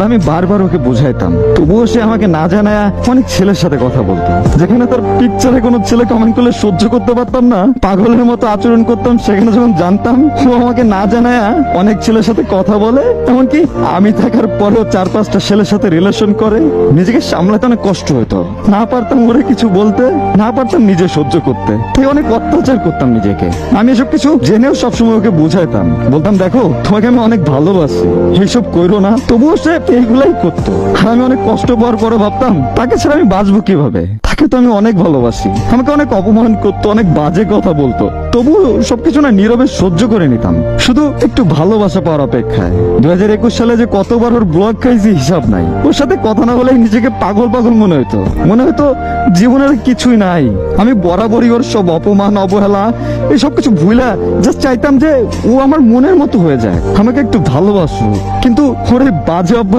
আমি বারবার ওকে বুঝাইতাম, তবুও সে আমাকে না জানায় অনেক ছেলের সাথে কথা বলতো। যেখানে তার পিকচারে কোনো ছেলে কমেন্ট করলে সহ্য করতে পারতাম না, পাগলের মতো আচরণ করতাম, সেখানে যখন জানতাম ও আমাকে না জানায় অনেক ছেলের সাথে কথা বলে, এমনকি আমি থাকার পরেও 4-5টা ছেলের সাথে রিলেশন করে, নিজেকে সামলাতে অনেক কষ্ট হতো। না পারতাম ওরে কিছু বলতে, না পারতাম নিজে সহ্য করতে, তাই অনেক অত্যাচার করতাম নিজেকে। আমি এসব কিছু জেনেও সবসময় ওকে বুঝাইতাম, বলতাম দেখো তোমাকে আমি অনেক ভালোবাসি, এইসব কইরো না। তবুও সে এইগুলাই করতো। আর আমি অনেক কষ্ট পাওয়ার পরে ভাবতাম তাকে ছাড়া আমি বাঁচবো কিভাবে। তাকে তো আমি অনেক ভালোবাসি, আমাকে অনেক অপমান করতো, অনেক বাজে কথা বলতো, তবুও সবকিছু না নীরবে সহ্য করে নিতাম, শুধু একটু ভালোবাসা পাওয়ার অপেক্ষায়। 2021 সালে যে কতবার ওর ব্লগ খাইছি হিসাব নাই। ওর সাথে কথা না বলে নিজেকে পাগল পাগল মনে হতো জীবনের কিছুই নাই। আমি বরাবরই ওর সব অপমান অবহেলা এই সবকিছু ভুলা জাস্ট চাইতাম যে ও আমার মনের মতো হয়ে যায়, আমাকে একটু ভালোবাসুক। কিন্তু ওর এই বাজে অভ্যাস